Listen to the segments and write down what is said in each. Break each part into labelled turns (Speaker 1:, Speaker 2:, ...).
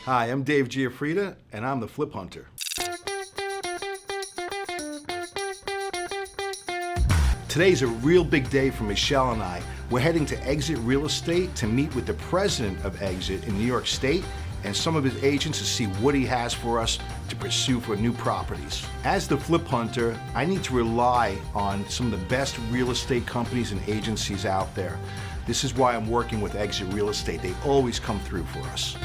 Speaker 1: Hi, I'm Dave Giafrida, and I'm the Flip Hunter. Today's a real big day for Michelle and I. We're heading to Exit Real Estate to meet with the president of Exit in New York State and some of his agents to see what he has for us to pursue for new properties. As the Flip Hunter, I need to rely on some of the best real estate companies and agencies out there. This is why I'm working with Exit Real Estate. They always come through for us.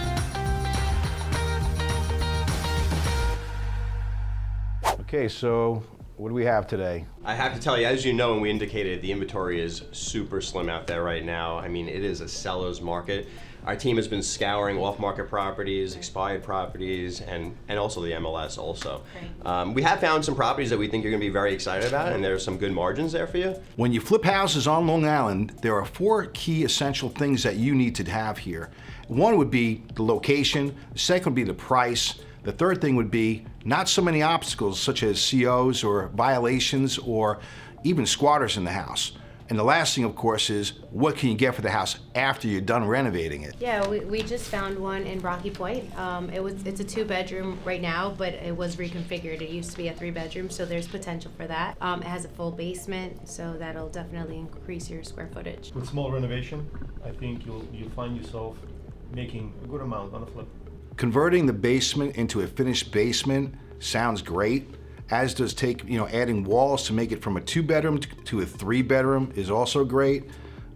Speaker 1: Okay, so what do we have today?
Speaker 2: I have to tell you, as you know and we indicated, the inventory is super slim out there right now. I mean, it is a seller's market. Our team has been scouring off-market properties, expired properties, and also the MLS also. We have found some properties that we think you're gonna be very excited about, and there's some good margins there for you.
Speaker 1: When you flip houses on Long Island, there are 4 key essential things that you need to have here. One would be the location, the second would be the price, the third thing would be not so many obstacles such as COs or violations or even squatters in the house. And the last thing, of course, is what can you get for the house after you're done renovating it?
Speaker 3: Yeah, we just found one in Rocky Point. It's a 2-bedroom right now, but it was reconfigured. It used to be a 3-bedroom, so there's potential for that. It has a full basement, so that'll definitely increase your square footage.
Speaker 4: With small renovation, I think you'll find yourself making a good amount on a flip.
Speaker 1: Converting the basement into a finished basement sounds great, as does adding walls to make it from a 2-bedroom to a 3-bedroom is also great.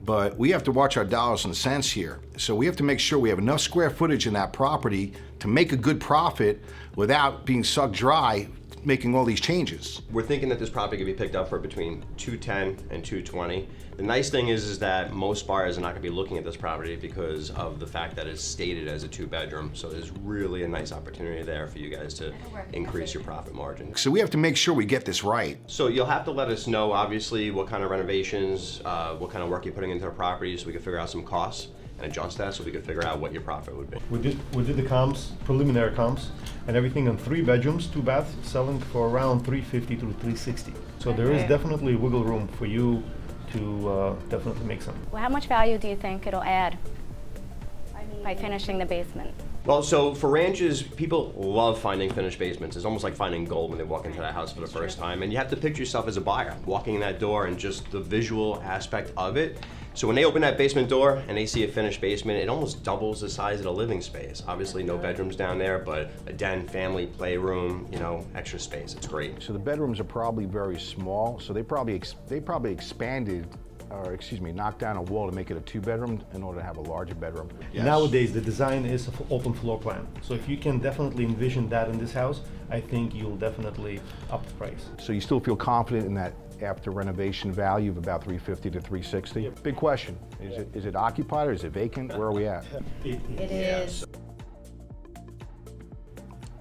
Speaker 1: But we have to watch our dollars and cents here. So we have to make sure we have enough square footage in that property to make a good profit without being sucked dry making all these changes.
Speaker 2: We're thinking that this property could be picked up for between $210 and $220. The nice thing is that most buyers are not gonna be looking at this property because of the fact that it's stated as a 2-bedroom. So there's really a nice opportunity there for you guys to increase your profit margin.
Speaker 1: So we have to make sure we get this right.
Speaker 2: So you'll have to let us know, obviously, what kind of renovations, what kind of work you're putting into the property so we can figure out some costs and adjust that so we can figure out what your profit would be.
Speaker 4: We did the comps, preliminary comps, and everything on 3 bedrooms, 2 baths, selling for around $350 to $360. So there is definitely wiggle room for you to definitely make some.
Speaker 5: Well, how much value do you think it'll add by finishing the basement?
Speaker 2: Well, so for ranches, people love finding finished basements. It's almost like finding gold when they walk into that house for the first time. And you have to picture yourself as a buyer, walking in that door and just the visual aspect of it. So when they open that basement door and they see a finished basement, it almost doubles the size of the living space. Obviously no bedrooms down there, but a den, family, playroom, extra space. It's great.
Speaker 1: So the bedrooms are probably very small, so they probably expanded, or knocked down a wall to make it a 2-bedroom in order to have a larger bedroom.
Speaker 4: Yes. Nowadays the design is an open floor plan. So if you can definitely envision that in this house, I think you'll definitely up the price.
Speaker 1: So you still feel confident in that after renovation value of about $350 to $360?
Speaker 4: Yep.
Speaker 1: Big question, is it occupied or is it vacant? Where are we at?
Speaker 3: It is.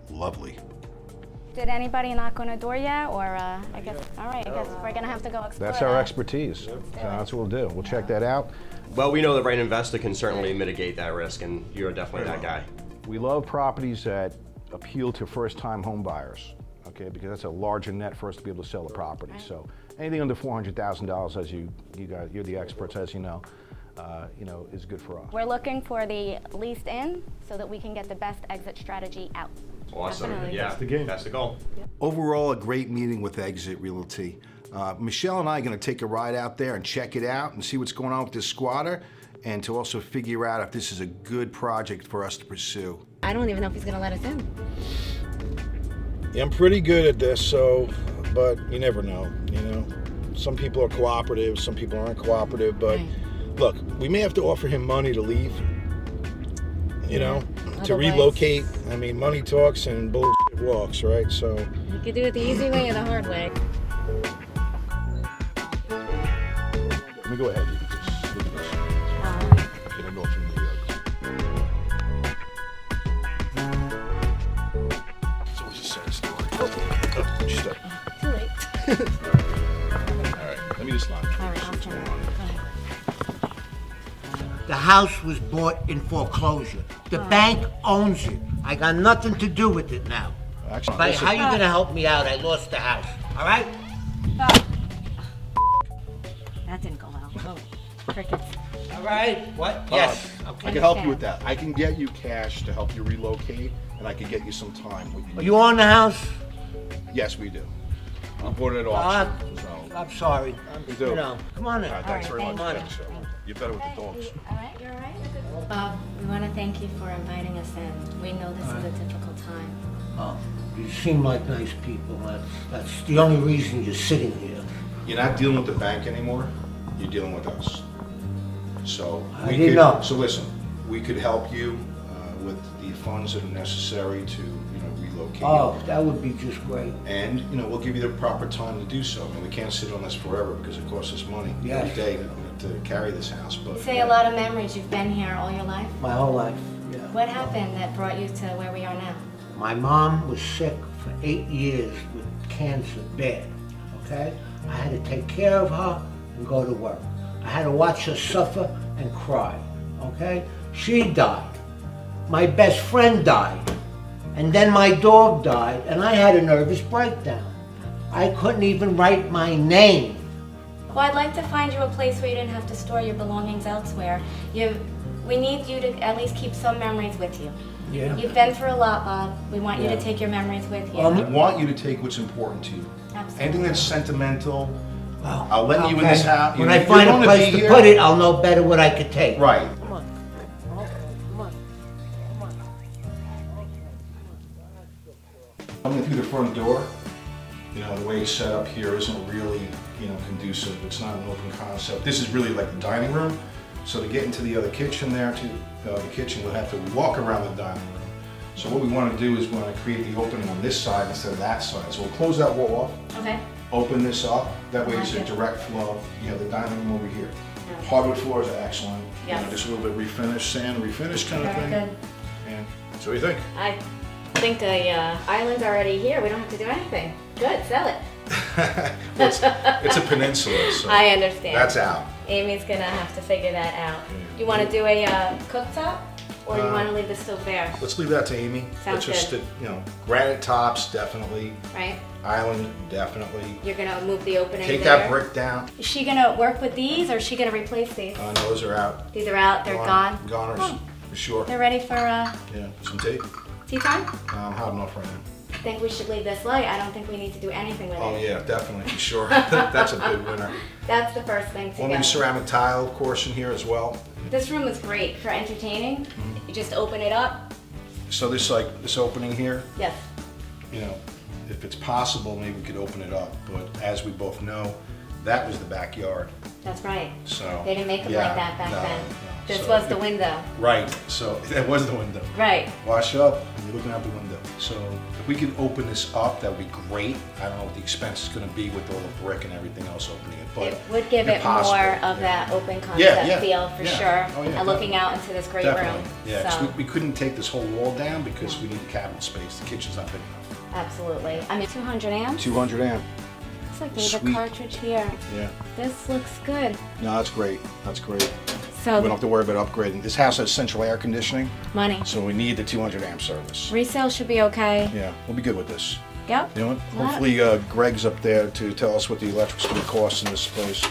Speaker 1: Lovely.
Speaker 5: Did anybody knock on a door yet, or I guess, all right, I guess we're gonna have to go explore
Speaker 1: That's our
Speaker 5: that.
Speaker 1: expertise. So that's what we'll do. We'll check that out.
Speaker 2: Well, we know the right investor can certainly mitigate that risk, and you're definitely that guy.
Speaker 1: We love properties that appeal to first-time home buyers, okay? Because that's a larger net for us to be able to sell a property. So anything under $400,000, as you're the experts, as you know, is good for us.
Speaker 5: We're looking for the least in so that we can get the best exit strategy out.
Speaker 2: Awesome.
Speaker 3: Definitely.
Speaker 2: Yeah,
Speaker 4: That's the game.
Speaker 2: That's the goal.
Speaker 1: Overall, a great meeting with Exit Realty. Michelle and I are going to take a ride out there and check it out and see what's going on with this squatter, and to also figure out if this is a good project for us to pursue.
Speaker 3: I don't even know if he's gonna let us in.
Speaker 1: Yeah, I'm pretty good at this, but you never know, Some people are cooperative, some people aren't cooperative, but look, we may have to offer him money to leave, to
Speaker 3: Otherwise-
Speaker 1: relocate. I mean, money talks and bullshit walks, right? So
Speaker 3: You could do it the easy way or the hard way.
Speaker 1: let me go ahead. You can just look at this. Get it off from New York. It's always a sad story. Just up.
Speaker 3: Too late.
Speaker 1: All right, let me just line.
Speaker 3: All right, I'll turn it on. Go ahead.
Speaker 6: The house was bought in foreclosure. The bank owns it. I got nothing to do with it now.
Speaker 1: Actually,
Speaker 6: But
Speaker 1: listen,
Speaker 6: how you gonna help me out? I lost the house, all right?
Speaker 3: That didn't go well. Oh, crickets.
Speaker 6: All All right, what?
Speaker 1: Bob,
Speaker 6: Yes,
Speaker 1: I
Speaker 6: okay.
Speaker 1: can help you with that. I can get you cash to help you relocate, and I can get you some time. What you
Speaker 6: Are
Speaker 1: need.
Speaker 6: you on the house?
Speaker 1: Yes, we do. We bought it at
Speaker 6: I'm,
Speaker 1: auction. So.
Speaker 6: I'm sorry.
Speaker 1: We do.
Speaker 6: You know, come on in.
Speaker 1: All right, thanks
Speaker 5: All
Speaker 1: very
Speaker 5: right,
Speaker 1: much.
Speaker 6: thanks.
Speaker 1: Thanks. You're better with the dogs.
Speaker 5: All right, you're all right?
Speaker 7: Bob, we want to thank you for inviting us in. We know this is a difficult time.
Speaker 6: Oh, you seem like nice people. That's the only reason you're sitting here.
Speaker 1: You're not dealing with the bank anymore. You're dealing with us. So
Speaker 6: I
Speaker 1: we
Speaker 6: didn't
Speaker 1: could.
Speaker 6: know.
Speaker 1: So listen, we could help you with the funds that are necessary to, relocate.
Speaker 6: Oh, that would be just great.
Speaker 1: And, we'll give you the proper time to do so. I mean, we can't sit on this forever because it costs us money
Speaker 6: Yes.
Speaker 1: every day to carry this house. But
Speaker 7: Say a lot of memories. You've been here all your life.
Speaker 6: My whole life, yeah.
Speaker 7: What happened that brought you to where we are now?
Speaker 6: My mom was sick for 8 years with cancer, bad, okay? I had to take care of her and go to work. I had to watch her suffer and cry, okay? She died. My best friend died. And then my dog died, and I had a nervous breakdown. I couldn't even write my name.
Speaker 7: Well, I'd like to find you a place where you didn't have to store your belongings elsewhere. We need you to at least keep some memories with you.
Speaker 6: Yeah.
Speaker 7: You've been through a lot, Bob. We want you
Speaker 6: Yeah.
Speaker 7: to take your memories with you.
Speaker 1: I want you to take what's important to you.
Speaker 7: Absolutely.
Speaker 1: Anything that's sentimental,
Speaker 6: Well,
Speaker 1: I'll let you in
Speaker 6: okay.
Speaker 1: this house.
Speaker 6: When
Speaker 1: You-
Speaker 6: I
Speaker 1: you're
Speaker 6: find a
Speaker 1: gonna
Speaker 6: place
Speaker 1: be
Speaker 6: to
Speaker 1: here.
Speaker 6: put it, I'll know better what I could take.
Speaker 1: Right.
Speaker 6: Come on. Come on.
Speaker 1: Coming through the front door, the way it's set up here isn't really, conducive. It's not an open concept. This is really like the dining room. So to get into the other kitchen there, the kitchen, we'll have to walk around the dining room. So what we want to do is we want to create the opening on this side instead of that side. So we'll close that wall off,
Speaker 7: Okay.
Speaker 1: open this up. That way it's a
Speaker 7: Like it.
Speaker 1: direct flow. You have the dining room over here. Hardwood floors are excellent.
Speaker 7: Yes.
Speaker 1: Just a little bit refinish, sand refinish kind of
Speaker 7: Very
Speaker 1: thing.
Speaker 7: good.
Speaker 1: And so what do you think?
Speaker 7: I think the island's already here. We don't have to do anything. Good, sell it.
Speaker 1: Well, it's a peninsula, so
Speaker 7: I understand.
Speaker 1: that's out.
Speaker 7: Amy's gonna have to figure that out. You want to do a cooktop, or you want to leave the stove there?
Speaker 1: Let's leave that to Amy.
Speaker 7: Sounds
Speaker 1: Let's just,
Speaker 7: good.
Speaker 1: granite tops, definitely.
Speaker 7: Right?
Speaker 1: Island, definitely.
Speaker 7: You're gonna move the opening
Speaker 1: Take
Speaker 7: there.
Speaker 1: that brick down.
Speaker 7: Is she gonna work with these, or is she gonna replace these?
Speaker 1: No, those are out.
Speaker 7: These are out. They're gone.
Speaker 1: Goners,
Speaker 7: Oh.
Speaker 1: for sure.
Speaker 7: They're ready for
Speaker 1: Yeah, some tape.
Speaker 7: tea time.
Speaker 1: I'm hot enough right now.
Speaker 7: I think we should leave this light. I don't think we need to do anything with
Speaker 1: Oh
Speaker 7: it.
Speaker 1: yeah, definitely, for sure. That's a big winner.
Speaker 7: That's the first thing to
Speaker 1: Well,
Speaker 7: go.
Speaker 1: maybe ceramic tile, of course, in here as well.
Speaker 7: This room is great for entertaining.
Speaker 1: Mm-hmm.
Speaker 7: You just open it up.
Speaker 1: So this opening here,
Speaker 7: Yes.
Speaker 1: if it's possible, maybe we could open it up. But as we both know, that was the backyard.
Speaker 7: That's right.
Speaker 1: So
Speaker 7: They didn't make them
Speaker 1: yeah,
Speaker 7: like that back
Speaker 1: no,
Speaker 7: then.
Speaker 1: no.
Speaker 7: This
Speaker 1: So
Speaker 7: was the
Speaker 1: if-
Speaker 7: window.
Speaker 1: Right. So that was the window.
Speaker 7: Right.
Speaker 1: Wash up, and you're looking out the window. So if we could open this up, that would be great. I don't know what the expense is going to be with all the brick and everything else opening it, but
Speaker 7: It would give
Speaker 1: if
Speaker 7: it
Speaker 1: possible,
Speaker 7: more of
Speaker 1: yeah.
Speaker 7: that open concept
Speaker 1: Yeah,
Speaker 7: feel for
Speaker 1: yeah.
Speaker 7: sure.
Speaker 1: Oh, yeah,
Speaker 7: and looking out into this great
Speaker 1: Definitely.
Speaker 7: room.
Speaker 1: Yeah, 'cause
Speaker 7: So,
Speaker 1: we couldn't take this whole wall down because we need the cabinet space. The kitchen's not big enough.
Speaker 7: absolutely. I mean, 200 amps.
Speaker 1: 200 amp.
Speaker 7: Looks like there's a
Speaker 1: Sweet.
Speaker 7: cartridge here.
Speaker 1: Yeah.
Speaker 7: This looks good.
Speaker 1: No, that's great. That's great.
Speaker 7: So
Speaker 1: We don't have to worry about upgrading. This house has central air conditioning,
Speaker 7: money.
Speaker 1: so we need the 200 amp service.
Speaker 7: Resale should be okay.
Speaker 1: Yeah, we'll be good with this.
Speaker 7: Yep.
Speaker 1: You know what?
Speaker 7: Lot-
Speaker 1: Hopefully Greg's up there to tell us what the electric's going to cost in this place.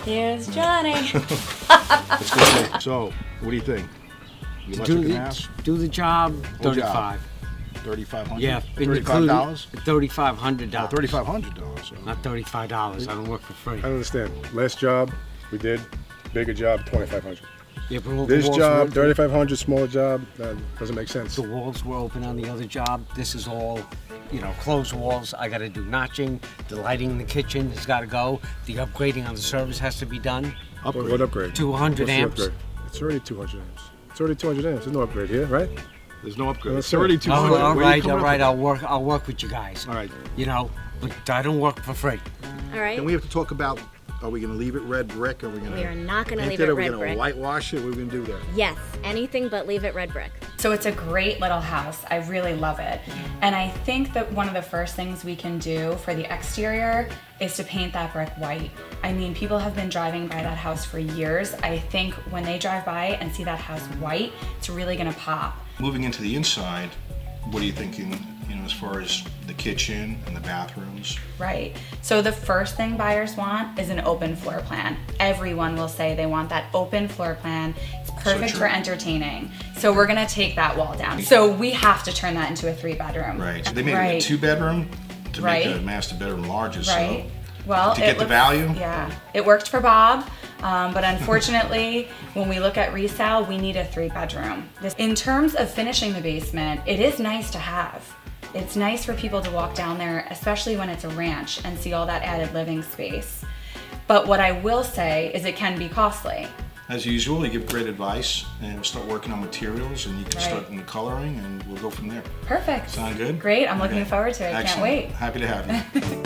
Speaker 7: Here's Johnny.
Speaker 1: It's good. So, what do you think? The
Speaker 8: To
Speaker 1: electric in the house?
Speaker 8: do the job,
Speaker 1: Whole job.
Speaker 8: 35.
Speaker 1: $3,500?
Speaker 8: Yeah,
Speaker 1: $35?
Speaker 8: $3,500.
Speaker 1: Oh, $3,500. So.
Speaker 8: Not $35. I don't work for free.
Speaker 9: I don't understand. Last job we did, bigger job, 2,500.
Speaker 8: Yeah, but all the
Speaker 9: This
Speaker 8: walls
Speaker 9: job,
Speaker 8: were,
Speaker 9: 3,500, smaller job, that doesn't make sense.
Speaker 8: the walls were open on the other job. This is all, closed walls. I got to do notching. The lighting in the kitchen has got to go. The upgrading on the service has to be done.
Speaker 9: What upgrade?
Speaker 8: 200
Speaker 9: What's the
Speaker 8: amps.
Speaker 9: upgrade? It's already 200 amps. It's already 200 amps. There's no upgrade here, right?
Speaker 1: There's no upgrade.
Speaker 9: That's
Speaker 1: It's already
Speaker 9: it.
Speaker 1: 200.
Speaker 8: All
Speaker 1: Where are you
Speaker 8: right.
Speaker 1: coming up with
Speaker 8: I'll work with you guys.
Speaker 1: All right.
Speaker 8: But I don't work for free.
Speaker 7: All right.
Speaker 1: Then we have to talk about, are we going to leave it red brick? Are we going to
Speaker 7: We are not gonna
Speaker 1: paint
Speaker 7: leave
Speaker 1: it?
Speaker 7: it
Speaker 1: Are we
Speaker 7: red
Speaker 1: going to
Speaker 7: brick.
Speaker 1: whitewash it? What are we going to do there?
Speaker 7: Yes, anything but leave it red brick.
Speaker 10: So it's a great little house. I really love it. And I think that one of the first things we can do for the exterior is to paint that brick white. I mean, people have been driving by that house for years. I think when they drive by and see that house white, it's really gonna pop.
Speaker 1: Moving into the inside, what are you thinking, as far as the kitchen and the bathrooms?
Speaker 10: Right. So the first thing buyers want is an open floor plan. Everyone will say they want that open floor plan. It's perfect for entertaining. So we're gonna take that wall down. So we have to turn that into a 3-bedroom.
Speaker 1: Right. So they made it a 2-bedroom to make the master bedroom largest.
Speaker 10: Right.
Speaker 1: So
Speaker 10: well,
Speaker 1: to get the value?
Speaker 10: Yeah. It worked for Bob, but unfortunately, when we look at resale, we need a 3-bedroom. In terms of finishing the basement, it is nice to have. It's nice for people to walk down there, especially when it's a ranch, and see all that added living space. But what I will say is it can be costly.
Speaker 1: As usual, you give great advice, and we'll start working on materials, and you can start in the coloring, and we'll go from there.
Speaker 10: Perfect.
Speaker 1: Sound good?
Speaker 10: Great. I'm looking forward to it.
Speaker 1: Excellent.
Speaker 10: Can't wait.
Speaker 1: Happy to have you.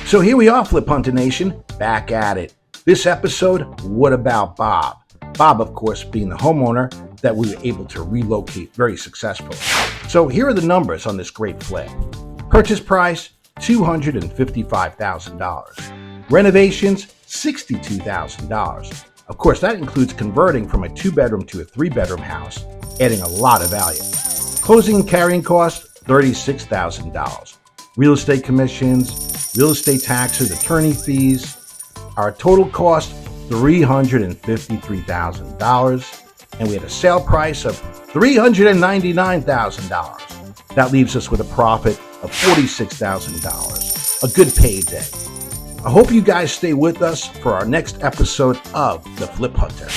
Speaker 1: So here we are, Flip Hunter Nation, back at it. This episode, what about Bob? Bob, of course, being the homeowner that we were able to relocate very successfully. So here are the numbers on this great flip. Purchase price, $255,000. Renovations, $62,000. Of course, that includes converting from a 2-bedroom to a 3-bedroom house, adding a lot of value. Closing and carrying costs, $36,000. Real estate commissions, real estate taxes, attorney fees. Our total cost, $353,000. And we had a sale price of $399,000. That leaves us with a profit of $46,000. A good payday. I hope you guys stay with us for our next episode of The Flip Hunter.